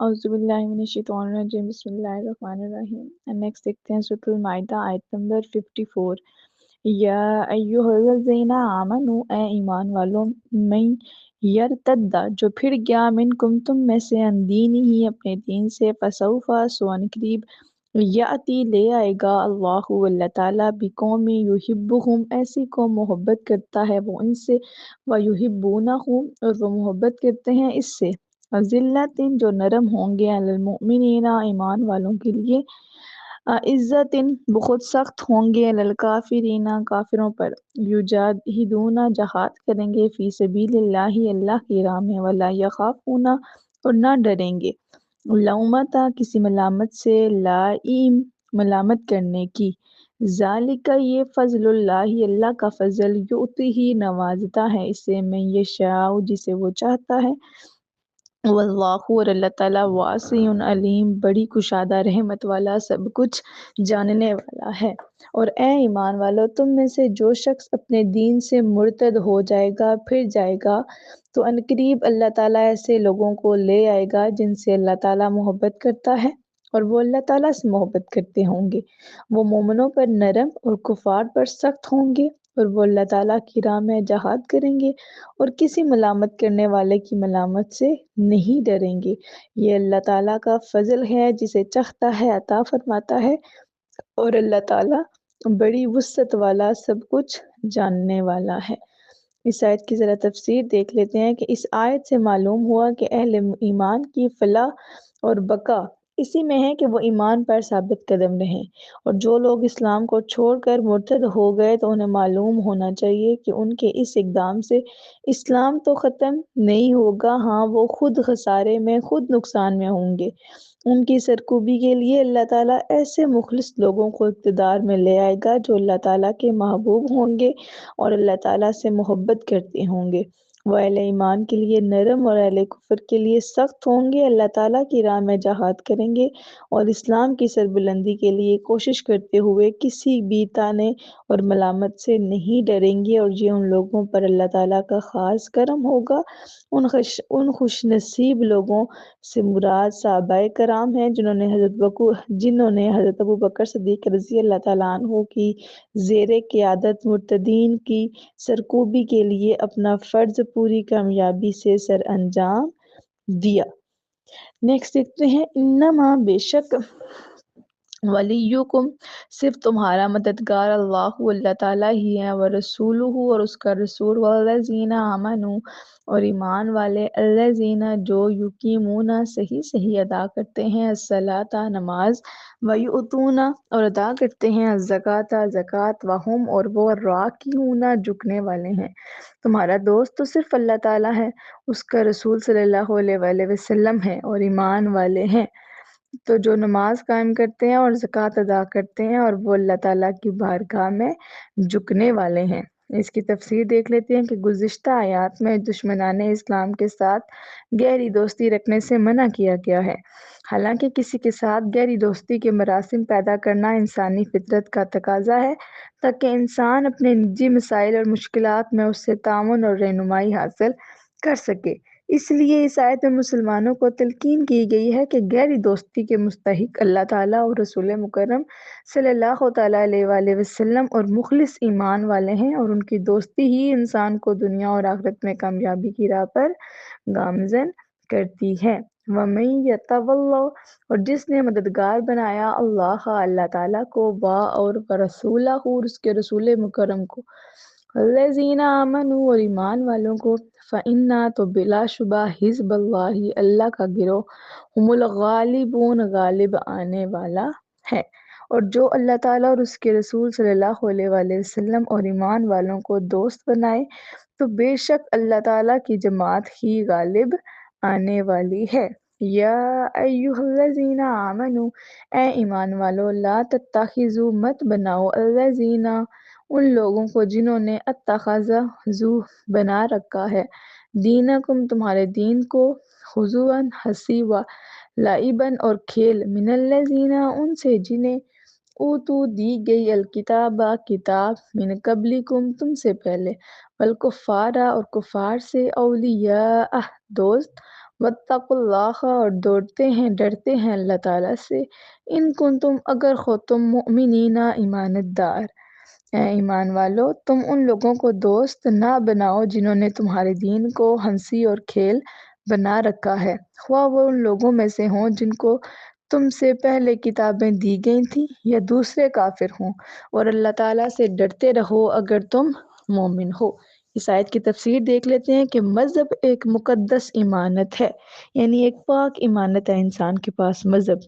اعوذ باللہ من الشیطان الرجیم بسم اللہ الرحمن الرحیم۔ نیکسٹ دیکھتے ہیں سورۃ المائدہ آیت نمبر 54۔ یا ایھا الذین آمنوا، اے ایمان والو، من یرتد، جو پھر گیا، منکم تم میں سے، عن دینہ، اپنے دین سے، فسوف، سو ان قریب، یاتی، لے آئے گا، اللہ، اللہ تعالیٰ، بقوم، یحبہم، ایسی قوم محبت کرتا ہے وہ ان سے، ویحبونہ، اور وہ محبت کرتے ہیں اس سے، ذلت، جو نرم ہوں گے، علی المؤمنین، ایمان والوں کے لیے، عزت، بہت سخت ہوں گے، علی الکافرین، کافروں پر، یجاہدون، جہاد کریں گے، فی سبیل اللہ، اللہ کی راہ میں، ولا یخافون، اور نہ ڈریں گے، لومۃ، کسی ملامت سے، لائم، ملامت کرنے کی، ذالک، یہ فضل اللہ، اللہ کا فضل، یؤتیہ، نوازتا ہے اسے، من یشاء، جسے وہ چاہتا ہے، واللہ، اور اللہ تعالیٰ، واسع علیم، بڑی کشادہ رحمت والا، سب کچھ جاننے والا ہے۔ اور اے ایمان والو، تم میں سے جو شخص اپنے دین سے مرتد ہو جائے گا، پھر جائے گا، تو عنقریب اللہ تعالیٰ ایسے لوگوں کو لے آئے گا جن سے اللہ تعالیٰ محبت کرتا ہے اور وہ اللہ تعالیٰ سے محبت کرتے ہوں گے، وہ مومنوں پر نرم اور کفار پر سخت ہوں گے، اور وہ اللہ تعالیٰ کی راہ میں جہاد کریں گے اور کسی ملامت کرنے والے کی ملامت سے نہیں ڈریں گے۔ یہ اللہ تعالیٰ کا فضل ہے، جسے چاہتا ہے عطا فرماتا ہے، اور اللہ تعالیٰ بڑی وسعت والا، سب کچھ جاننے والا ہے۔ اس آیت کی ذرا تفسیر دیکھ لیتے ہیں کہ اس آیت سے معلوم ہوا کہ اہل ایمان کی فلاح اور بقا اسی میں ہے کہ وہ ایمان پر ثابت قدم رہیں، اور جو لوگ اسلام کو چھوڑ کر مرتد ہو گئے تو انہیں معلوم ہونا چاہیے کہ ان کے اس اقدام سے اسلام تو ختم نہیں ہوگا، ہاں وہ خود خسارے میں، خود نقصان میں ہوں گے۔ ان کی سرکوبی کے لیے اللہ تعالیٰ ایسے مخلص لوگوں کو اقتدار میں لے آئے گا جو اللہ تعالیٰ کے محبوب ہوں گے اور اللہ تعالیٰ سے محبت کرتے ہوں گے۔ وہ اہل ایمان کے لیے نرم اور اہل کفر کے لیے سخت ہوں گے، اللہ تعالیٰ کی راہ میں جہاد کریں گے اور اسلام کی سربلندی کے لیے کوشش کرتے ہوئے کسی بھی طعنے اور ملامت سے نہیں ڈریں گے، اور یہ ان لوگوں پر اللہ تعالیٰ کا خاص کرم ہوگا۔ ان خوش نصیب لوگوں سے مراد صحابہ کرام ہیں جنہوں نے حضرت ابوبکر صدیق رضی اللہ تعالیٰ عنہ کی زیر قیادت مرتدین کی سرکوبی کے لیے اپنا فرض پوری کامیابی سے سر انجام دیا۔ نیکسٹ دیکھتے ہیں، انما، بے شک، ولیکم، صرف تمہارا مددگار اللہ، اللہ تعالیٰ ہی ہے، ورسولہ، اور اس کا رسول، والذین آمنوا، اور ایمان والے، الذین، جو یقیمون، صحیح ادا کرتے ہیں، الصلاۃ، نماز، ویؤتون، اور ادا کرتے ہیں، الزکوٰۃ، زکوٰۃ، وہم، اور وہ، راکعون، جھکنے والے ہیں۔ تمہارا دوست تو صرف اللہ تعالیٰ ہے، اس کا رسول صلی اللہ علیہ وآلہ وسلم ہے، اور ایمان والے ہیں۔ تو جو نماز قائم کرتے ہیں اور زکوٰۃ ادا کرتے ہیں، اور وہ اللہ تعالیٰ کی بارگاہ میں جھکنے والے ہیں۔ اس کی تفسیر دیکھ لیتے ہیں کہ گزشتہ آیات میں دشمنان اسلام کے ساتھ گہری دوستی رکھنے سے منع کیا گیا ہے۔ حالانکہ کسی کے ساتھ گہری دوستی کے مراسم پیدا کرنا انسانی فطرت کا تقاضا ہے، تاکہ انسان اپنے نجی مسائل اور مشکلات میں اس سے تعاون اور رہنمائی حاصل کر سکے۔ اس لیے اس آیت میں مسلمانوں کو تلقین کی گئی ہے کہ گہری دوستی کے مستحق اللہ تعالیٰ اور رسول مکرم صلی اللہ تعالیٰ علیہ وآلہ وسلم اور مخلص ایمان والے ہیں، اور ان کی دوستی ہی انسان کو دنیا اور آخرت میں کامیابی کی راہ پر گامزن کرتی ہے۔ وَمَن يَتَوَلَّ، اور جس نے مددگار بنایا اللہ، اللہ تعالیٰ کو، اور رسولہ، اور اس کے رسول مکرم کو، الذین آمنوا، اور ایمان والوں کو، فَإِنَّا، تو بلا شبہ، حزب اللہ، اللہ کا گروہ، ہم الغالبون، غالب آنے والا ہے۔ اور جو اللہ تعالیٰ اور اس کے رسول صلی اللہ علیہ وآلہ وسلم اور ایمان والوں کو دوست بنائے، تو بے شک اللہ تعالیٰ کی جماعت ہی غالب آنے والی ہے۔ یا ایھا الذین آمنوا، اے ایمان والو، لا تتخذوا، مت بناؤ، الذین، ان لوگوں کو جنہوں نے اتخذوا، بنا رکھا ہے، دینکم، تمہارے دین کو، ہزوا، ہنسی، و لعبا، اور کھیل، من الذین، ان سے جنہیں اوتوا، دی گئی، الکتاب، کتاب، من قبلکم، تم سے پہلے، والکفار، اور کفار سے، اولیاء، دوست، واتقوا اللہ اور دوڑتے ہیں ڈرتے ہیں اللہ تعالیٰ سے، ان کنتم اگر ہو تم مؤمنین ایمانت دار، اے ایمان والو تم ان لوگوں کو دوست نہ بناؤ جنہوں نے تمہارے دین کو ہنسی اور کھیل بنا رکھا ہے، خواہ وہ ان لوگوں میں سے ہوں جن کو تم سے پہلے کتابیں دی گئی تھیں یا دوسرے کافر ہوں، اور اللہ تعالیٰ سے ڈرتے رہو اگر تم مومن ہو۔ اس آیت کی تفسیر دیکھ لیتے ہیں کہ مذہب ایک مقدس امانت ہے، یعنی ایک پاک امانت ہے انسان کے پاس مذہب،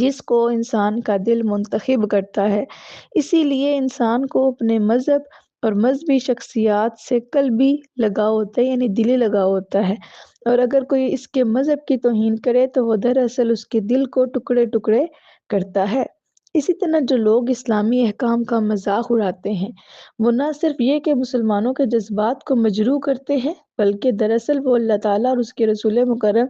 جس کو انسان کا دل منتخب کرتا ہے۔ اسی لیے انسان کو اپنے مذہب اور مذہبی شخصیات سے قلبی لگاؤ ہوتا ہے، یعنی دلی لگاؤ ہوتا ہے، اور اگر کوئی اس کے مذہب کی توہین کرے تو وہ دراصل اس کے دل کو ٹکڑے ٹکڑے کرتا ہے۔ اسی طرح جو لوگ اسلامی احکام کا مذاق اڑاتے ہیں، وہ نہ صرف یہ کہ مسلمانوں کے جذبات کو مجروح کرتے ہیں، بلکہ دراصل وہ اللہ تعالیٰ اور اس کے رسول مکرم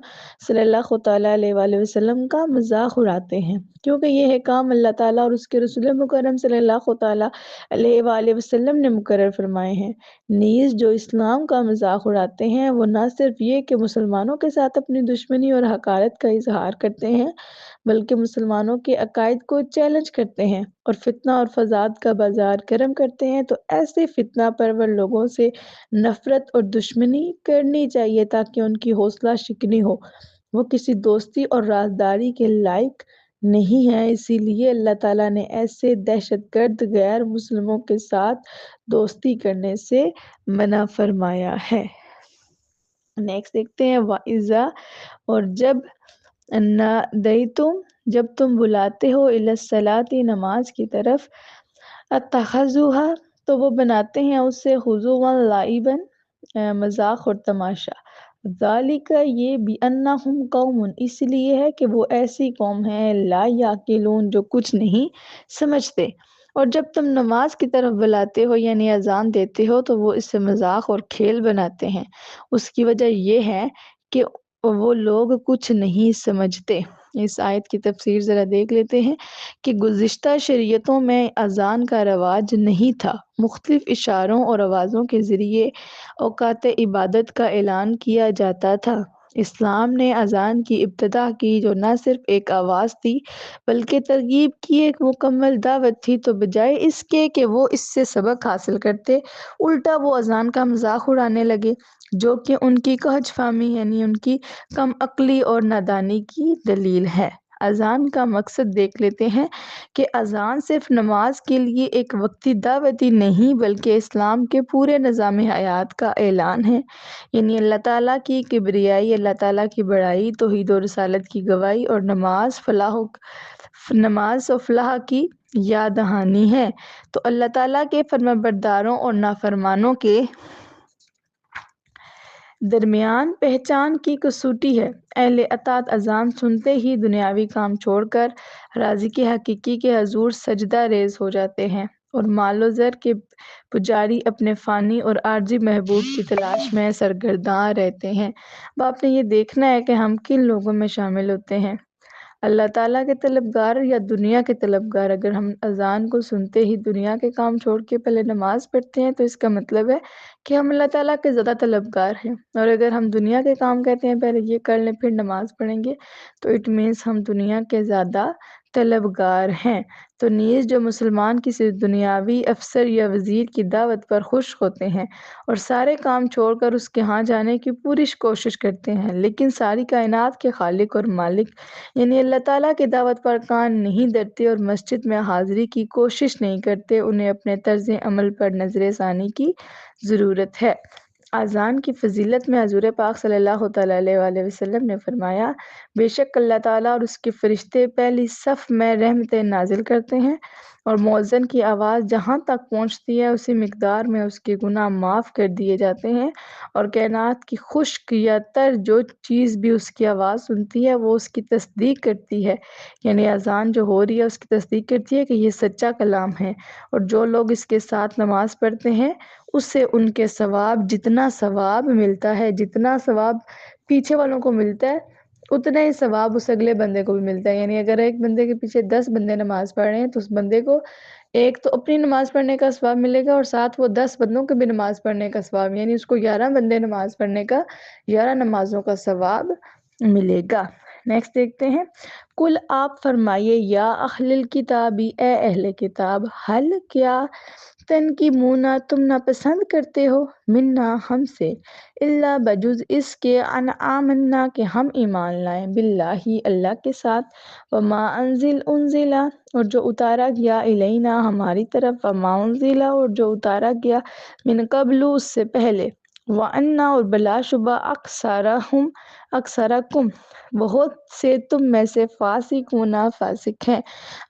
صلی اللہ تعالیٰ علیہ وآلہ وسلم کا مذاق اڑاتے ہیں، کیونکہ یہ احکام اللہ تعالیٰ اور اس کے رسول مکرم صلی اللہ تعالیٰ علیہ وآلہ وسلم نے مقرر فرمائے ہیں۔ نیز جو اسلام کا مذاق اڑاتے ہیں وہ نہ صرف یہ کہ مسلمانوں کے ساتھ اپنی دشمنی اور حقارت کا اظہار کرتے ہیں، بلکہ مسلمانوں کے عقائد کو چیلنج کرتے ہیں اور فتنہ اور فساد کا بازار گرم کرتے ہیں۔ تو ایسے فتنہ پرور لوگوں سے نفرت اور دشمنی کرنی چاہیے تاکہ ان کی حوصلہ شکنی ہو، وہ کسی دوستی اور رازداری کے لائق نہیں ہے۔ اسی لیے اللہ تعالیٰ نے ایسے دہشت گرد غیر مسلموں کے ساتھ دوستی کرنے سے منع فرمایا ہے۔ نیکسٹ دیکھتے ہیں وَإِذَا، اور جب نادیتم، جب تم بلاتے ہو الی الصلاۃ، نماز کی طرف، اتخذوها، تو وہ بناتے ہیں اسے خضوعا لعبا، مذاق اور تماشا، ذالک، یہ بانہم قوم، اس لیے ہے کہ وہ ایسی قوم ہے لا یعقلون، جو کچھ نہیں سمجھتے۔ اور جب تم نماز کی طرف بلاتے ہو یعنی اذان دیتے ہو تو وہ اسے مذاق اور کھیل بناتے ہیں، اس کی وجہ یہ ہے کہ وہ لوگ کچھ نہیں سمجھتے۔ اس آیت کی تفسیر ذرا دیکھ لیتے ہیں کہ گزشتہ شریعتوں میں اذان کا رواج نہیں تھا، مختلف اشاروں اور آوازوں کے ذریعے اوقات عبادت کا اعلان کیا جاتا تھا۔ اسلام نے اذان کی ابتدا کی جو نہ صرف ایک آواز تھی بلکہ ترغیب کی ایک مکمل دعوت تھی، تو بجائے اس کے کہ وہ اس سے سبق حاصل کرتے، الٹا وہ اذان کا مذاق اڑانے لگے، جو کہ ان کی کہج فہمی یعنی ان کی کم عقلی اور نادانی کی دلیل ہے۔ اذان کا مقصد دیکھ لیتے ہیں کہ اذان صرف نماز کے لیے ایک وقتی دعوت ہی نہیں بلکہ اسلام کے پورے نظام حیات کا اعلان ہے، یعنی اللہ تعالیٰ کی کبریائی، اللہ تعالیٰ کی بڑائی، توحید و رسالت کی گواہی، اور نماز و فلاح کی یاد دہانی ہے۔ تو اللہ تعالیٰ کے فرمانبرداروں اور نافرمانوں کے درمیان پہچان کی کسوٹی ہے۔ اہل اطاعت اذان سنتے ہی دنیاوی کام چھوڑ کر رازق حقیقی کے حضور سجدہ ریز ہو جاتے ہیں، اور مال و زر کے پجاری اپنے فانی اور عارضی محبوب کی تلاش میں سرگرداں رہتے ہیں۔ اب آپ نے یہ دیکھنا ہے کہ ہم کن لوگوں میں شامل ہوتے ہیں، اللہ تعالیٰ کے طلبگار یا دنیا کے طلبگار۔ اگر ہم اذان کو سنتے ہی دنیا کے کام چھوڑ کے پہلے نماز پڑھتے ہیں تو اس کا مطلب ہے کہ ہم اللہ تعالیٰ کے زیادہ طلبگار ہیں، اور اگر ہم دنیا کے کام کہتے ہیں پہلے یہ کر لیں پھر نماز پڑھیں گے تو اٹ مینس ہم دنیا کے زیادہ طلبگار ہیں۔ تو نیز جو مسلمان کسی دنیاوی افسر یا وزیر کی دعوت پر خوش ہوتے ہیں اور سارے کام چھوڑ کر اس کے ہاں جانے کی پوری کوشش کرتے ہیں، لیکن ساری کائنات کے خالق اور مالک یعنی اللہ تعالیٰ کی دعوت پر کان نہیں دھرتے اور مسجد میں حاضری کی کوشش نہیں کرتے، انہیں اپنے طرز عمل پر نظر ثانی کی ضرورت ہے۔ اذان کی فضیلت میں حضور پاک صلی اللہ تعالیٰ علیہ وآلہ وسلم نے فرمایا، بے شک اللہ تعالیٰ اور اس کے فرشتے پہلی صف میں رحمتیں نازل کرتے ہیں، اور مؤذن کی آواز جہاں تک پہنچتی ہے اسی مقدار میں اس کے گناہ معاف کر دیے جاتے ہیں، اور کائنات کی خشک یا تر جو چیز بھی اس کی آواز سنتی ہے وہ اس کی تصدیق کرتی ہے، یعنی اذان جو ہو رہی ہے اس کی تصدیق کرتی ہے کہ یہ سچا کلام ہے، اور جو لوگ اس کے ساتھ نماز پڑھتے ہیں اس سے ان کے ثواب جتنا ثواب ملتا ہے، جتنا ثواب پیچھے والوں کو ملتا ہے اتنا ہی ثواب اس اگلے بندے کو بھی ملتا ہے. یعنی اگر ایک بندے کے پیچھے 10 بندے نماز پڑھ رہے ہیں تو اس بندے کو ایک تو اپنی نماز پڑھنے کا ثواب ملے گا اور ساتھ وہ 10 بندوں کے بھی نماز پڑھنے کا ثواب، یعنی اس کو 11 بندے نماز پڑھنے کا 11 نمازوں کا ثواب ملے گا. نیکسٹ دیکھتے ہیں. کل آپ فرمائیے یا اہل الکتابی، اے اہل کتاب، حل کیا تنقمون تم ناپسند کرتے ہو، منا ہم سے، الا بجز اس کے ان آمنا کہ ہم ایمان لائیں، باللہ اللہ کے ساتھ، وما انزلا اور جو اتارا گیا، الینا ہماری طرف، وما انزلا اور جو اتارا گیا، من قبل اس سے پہلے، وَأَنَّ اور بلا شبہ اکثرکم بہت سے تم میں سے فاسقون فاسق ہیں.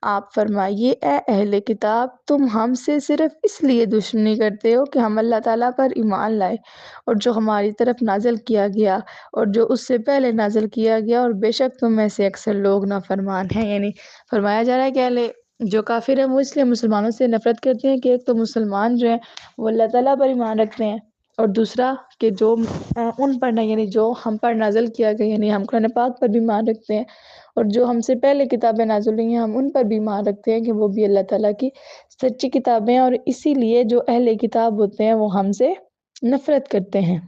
آپ فرمائیے اے اہل کتاب، تم ہم سے صرف اس لیے دشمنی کرتے ہو کہ ہم اللہ تعالیٰ پر ایمان لائے اور جو ہماری طرف نازل کیا گیا اور جو اس سے پہلے نازل کیا گیا، اور بے شک تم میں سے اکثر لوگ نافرمان ہیں. یعنی فرمایا جا رہا ہے کہ اہل جو کافر ہیں وہ اس لیے مسلمانوں سے نفرت کرتے ہیں کہ ایک تو مسلمان جو ہیں وہ اللہ تعالیٰ پر ایمان رکھتے ہیں، اور دوسرا کہ جو ان پر نہیں، یعنی جو ہم پر نازل کیا گیا، یعنی ہم قرآن پاک پر بھی ایمان رکھتے ہیں، اور جو ہم سے پہلے کتابیں نازل ہوئی ہیں ہم ان پر بھی ایمان رکھتے ہیں کہ وہ بھی اللہ تعالیٰ کی سچی کتابیں ہیں، اور اسی لیے جو اہل کتاب ہوتے ہیں وہ ہم سے نفرت کرتے ہیں.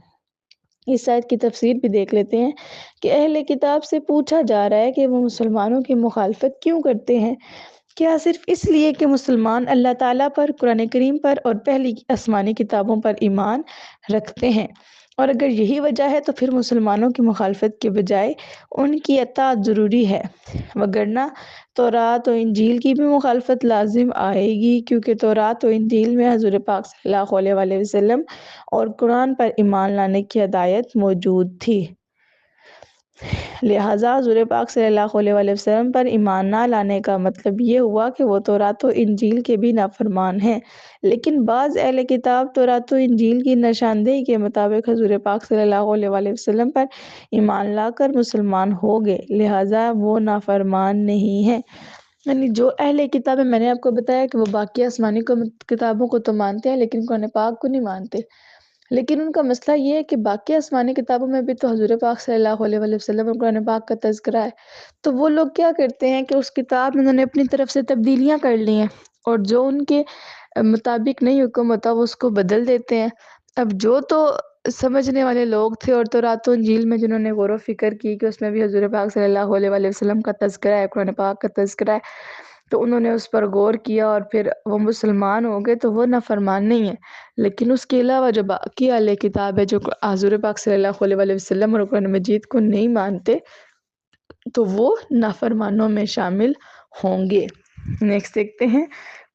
اس آیت کی تفسیر بھی دیکھ لیتے ہیں کہ اہل کتاب سے پوچھا جا رہا ہے کہ وہ مسلمانوں کی مخالفت کیوں کرتے ہیں. کیا صرف اس لیے کہ مسلمان اللہ تعالیٰ پر، قرآن کریم پر اور پہلی آسمانی کتابوں پر ایمان رکھتے ہیں؟ اور اگر یہی وجہ ہے تو پھر مسلمانوں کی مخالفت کے بجائے ان کی اطاعت ضروری ہے، وگرنہ تورات و انجیل کی بھی مخالفت لازم آئے گی، کیونکہ تورات و انجیل میں حضور پاک صلی اللہ علیہ وسلم اور قرآن پر ایمان لانے کی ہدایت موجود تھی. لہٰذا حضور پاک صلی اللہ علیہ وسلم پر ایمان نہ لانے کا مطلب یہ ہوا کہ وہ تورات و انجیل کے بھی نافرمان ہیں. لیکن بعض اہل کتاب تورات و انجیل کی نشاندہی کے مطابق حضور پاک صلی اللہ علیہ وسلم پر ایمان لا کر مسلمان ہو گئے، لہٰذا وہ نافرمان نہیں ہیں. یعنی جو اہل کتاب ہے، میں نے آپ کو بتایا کہ وہ باقی آسمانی کتابوں کو تو مانتے ہیں لیکن قرآن پاک کو نہیں مانتے، لیکن ان کا مسئلہ یہ ہے کہ باقی آسمانی کتابوں میں بھی تو حضور پاک صلی اللہ علیہ وسلم اور قرآن پاک کا تذکرہ ہے. تو وہ لوگ کیا کرتے ہیں کہ اس کتاب میں انہوں نے اپنی طرف سے تبدیلیاں کر لی ہیں، اور جو ان کے مطابق نہیں حکم ہوتا وہ اس کو بدل دیتے ہیں. اب جو تو سمجھنے والے لوگ تھے اور تورات و انجیل میں جنہوں نے غور و فکر کی کہ اس میں بھی حضور پاک صلی اللہ علیہ وسلم کا تذکرہ ہے، قرآن پاک کا تذکرہ ہے، تو انہوں نے اس پر غور کیا اور پھر وہ مسلمان ہو گئے، تو وہ نافرمان نہیں ہے. لیکن اس کے علاوہ جو باقی اہل کتاب ہے جو حضور پاک صلی اللہ علیہ وسلم اور قرآن مجید کو نہیں مانتے، تو وہ نافرمانوں میں شامل ہوں گے. نیکسٹ دیکھتے ہیں.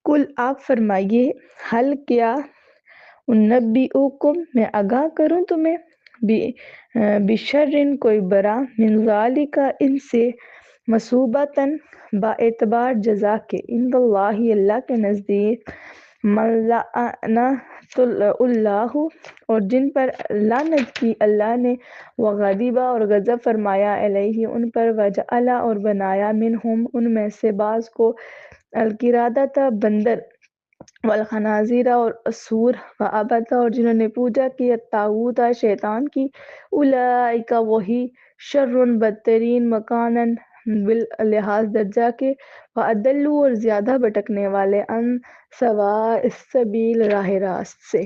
کل آپ فرمائیے، حل کیا انبئکم میں آگاہ کروں تمہیں، بشرن کوئی برا، من ذالک ان سے، مثوبتاً با اعتبار جزا کے، عند اللہ اللہ کے نزدیک، من لعنہ اللہ اور جن پر لعنت کی اللہ نے، وغضب اور غضب فرمایا، علیہ ان پر، وجعل اور بنایا، منہم ان میں سے بعض کو، القردۃ بندر، والخنازیر اور سور، وعبد اور جنہوں نے پوجا کی، الطاغوت شیطان کی، اولئک وہی، شر بدترین مکانن باللحاظ درجہ کے، وَأَضَلُّ اور زیادہ بھٹکنے والے، عن سواء السبیل راہ راست سے.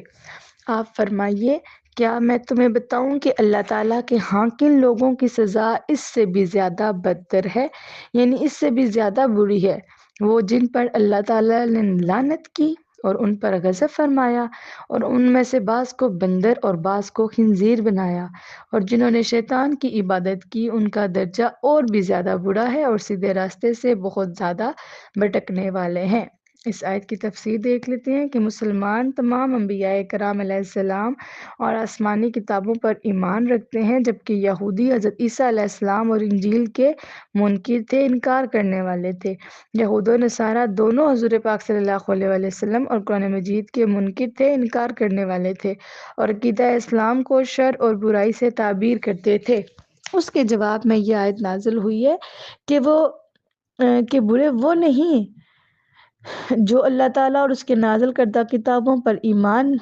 آپ فرمائیے کیا میں تمہیں بتاؤں کہ اللہ تعالیٰ کے ہاں کن لوگوں کی سزا اس سے بھی زیادہ بدتر ہے، یعنی اس سے بھی زیادہ بری ہے؟ وہ جن پر اللہ تعالیٰ نے لعنت کی اور ان پر غضب فرمایا، اور ان میں سے بعض کو بندر اور بعض کو خنزیر بنایا، اور جنہوں نے شیطان کی عبادت کی ان کا درجہ اور بھی زیادہ برا ہے اور سیدھے راستے سے بہت زیادہ بھٹکنے والے ہیں. اس آیت کی تفسیر دیکھ لیتے ہیں کہ مسلمان تمام انبیاء کرام علیہ السلام اور آسمانی کتابوں پر ایمان رکھتے ہیں، جبکہ یہودی حضرت عیسیٰ علیہ السلام اور انجیل کے منکر تھے، انکار کرنے والے تھے. یہود و نصارہ دونوں حضور پاک صلی اللہ علیہ وسلم اور قرآن مجید کے منکر تھے، انکار کرنے والے تھے، اور عقیدہ اسلام کو شر اور برائی سے تعبیر کرتے تھے. اس کے جواب میں یہ آیت نازل ہوئی ہے کہ برے وہ نہیں جو اللہ تعالیٰ اور اس کے نازل کردہ کتابوں پر ایمان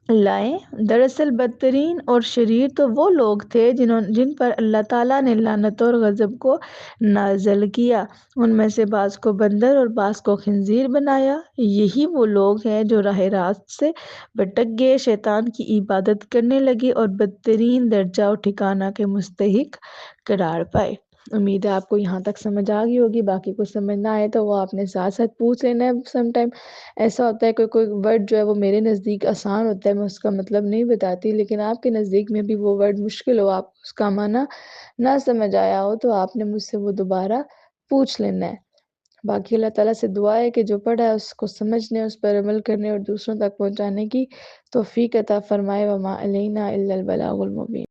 لائیں۔ دراصل بدترین اور شریر تو وہ لوگ تھے جن پر اللہ تعالیٰ نے لعنت اور غضب کو نازل کیا۔ ان میں سے بعض کو بندر اور بعض کو خنزیر بنایا۔ یہی وہ لوگ ہیں جو راہ راست سے بھٹک گئے، شیطان کی عبادت کرنے لگے اور بدترین درجہ و ٹھکانہ کے مستحق قرار پائے۔ امید ہے آپ کو یہاں تک سمجھ آ گئی ہوگی، باقی کچھ سمجھ نہ آئے تو وہ آپ نے ساتھ ساتھ پوچھ لینا ہے۔ سم ٹائم ایسا ہوتا ہے کہ کوئی ورڈ جو ہے وہ میرے نزدیک آسان ہوتا ہے، میں اس کا مطلب نہیں بتاتی، لیکن آپ کے نزدیک میں بھی وہ ورڈ مشکل ہو، آپ اس کا معنی نہ سمجھ آیا ہو، تو آپ نے مجھ سے وہ دوبارہ پوچھ لینا ہے۔ باقی اللہ تعالیٰ سے دعا ہے کہ جو پڑھا ہے اس کو سمجھنے، اس پر عمل کرنے اور دوسروں تک پہنچانے کی توفیق عطا فرمائے۔ وما علینا الا البلاغ المبین۔